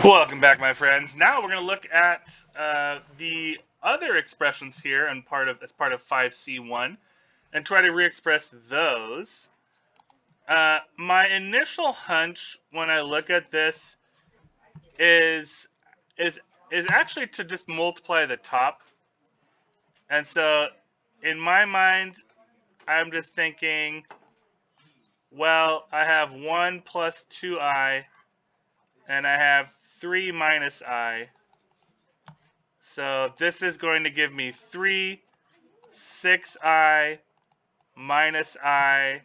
Welcome back, my friends. Now we're going to look at the other expressions here and as part of 5C1 and try to re-express those. My initial hunch when I look at this is actually to just multiply the top. And so in my mind, I'm just thinking, well, I have 1 plus 2i, and I have 3 minus I. So this is going to give me 3, 6i, minus I,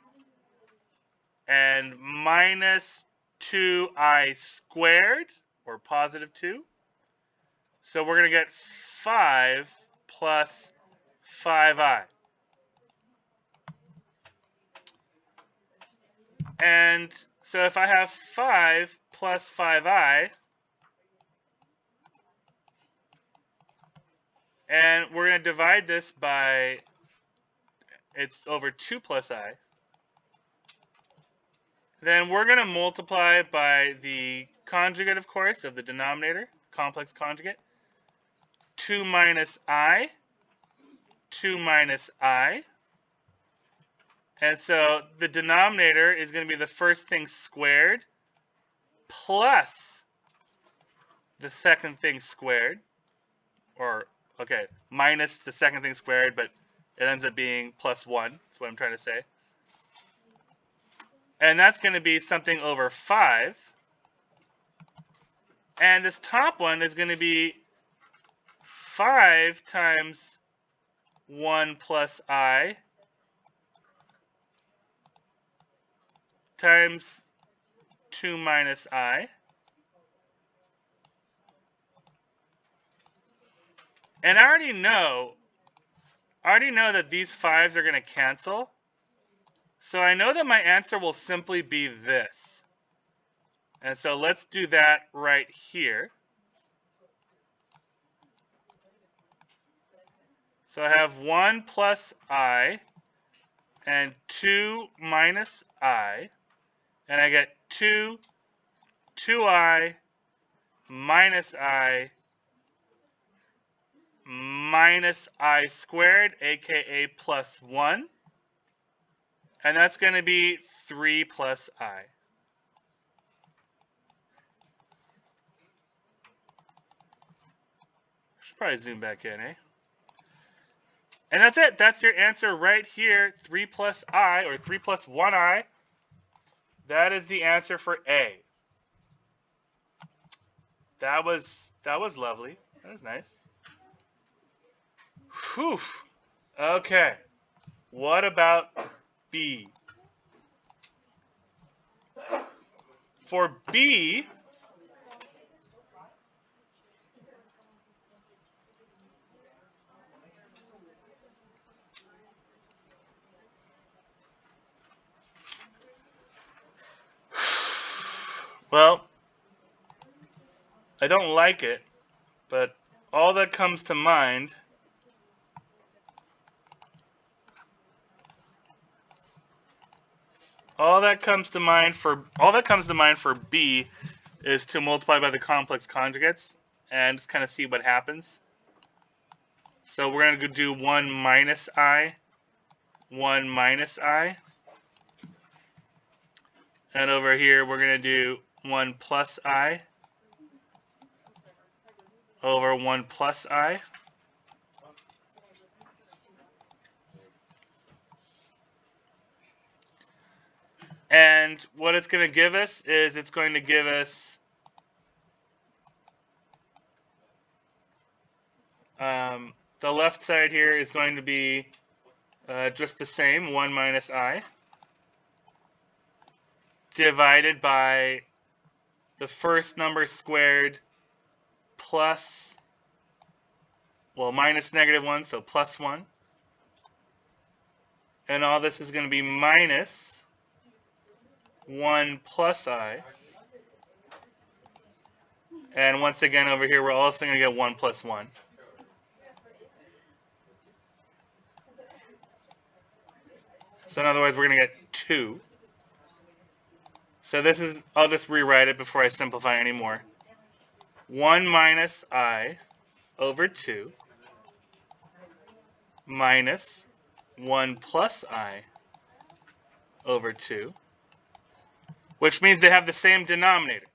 and minus 2i squared, or positive 2. So we're going to get 5 plus 5i. And so if I have 5 plus 5i, and we're going to divide this by, it's over 2 plus I, then we're going to multiply by the conjugate, of course, of the denominator, complex conjugate. 2 minus I, 2 minus I. And so the denominator is going to be the first thing squared plus the second thing squared. Or, okay, minus the second thing squared, but it ends up being plus 1. That's what I'm trying to say. And that's going to be something over 5. And this top one is going to be 5 times 1 plus I times 2 minus I. And I already know that these 5s are going to cancel. So I know that my answer will simply be this. And so let's do that right here. So I have 1 plus I and 2 minus I. And I get 2i minus I minus I squared, aka plus 1. And that's going to be 3 plus I. Should probably zoom back in, eh? And that's it. That's your answer right here. 3 plus I, or 3 plus 1i. That is the answer for A. That was lovely. That was nice. Whew. Okay. What about B? For B, well, I don't like it, but all that comes to mind for B is to multiply by the complex conjugates and just kind of see what happens. So we're going to do 1 minus I, 1 minus I. And over here we're going to do 1 plus I over 1 plus I. And what it's going to give us is it's going to give us the left side here is going to be just the same, 1 minus I, divided by the first number squared plus, well, minus negative 1, so plus 1. And all this is going to be minus 1 plus I. And once again, over here, we're also going to get 1 plus 1. So in other words, we're going to get 2. So this is, I'll just rewrite it before I simplify anymore. 1 minus I over 2 minus 1 plus I over 2, which means they have the same denominator.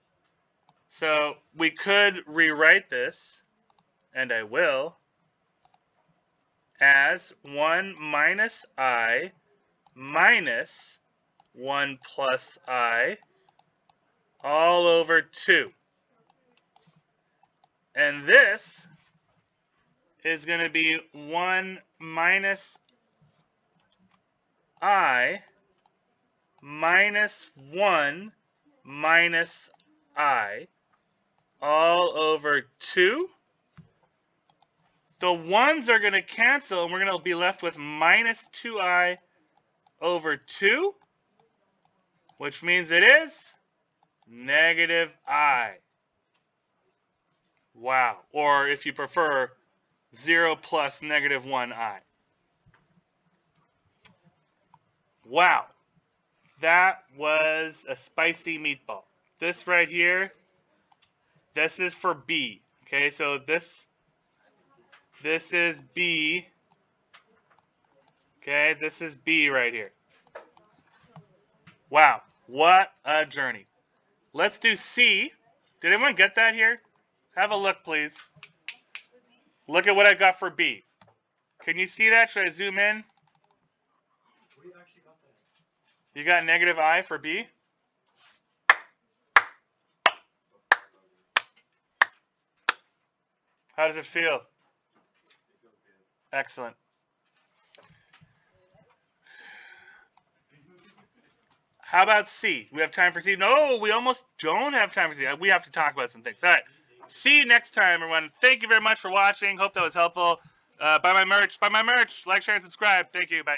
So we could rewrite this, and I will, as 1 minus I minus 1 plus I all over 2. And this is going to be 1 minus I minus 1 minus I all over 2. The 1s are going to cancel, and we're going to be left with minus 2I over 2, which means it is negative I. Wow. Or if you prefer, 0 plus negative 1I. Wow. That was a spicy meatball. This right here, this is for B. Okay, so this is B. Okay, this is B right here. Wow, what a journey. Let's do C. Did anyone get that here? Have a look, please. Look at what I got for B. Can you see that? Should I zoom in? We actually got that. You got negative I for B? How does it feel? It feels good. Excellent. How about C? We have time for C? No, we almost don't have time for C. We have to talk about some things. All right. See you next time, everyone. Thank you very much for watching. Hope that was helpful. Buy my merch. Buy my merch. Like, share, and subscribe. Thank you. Bye.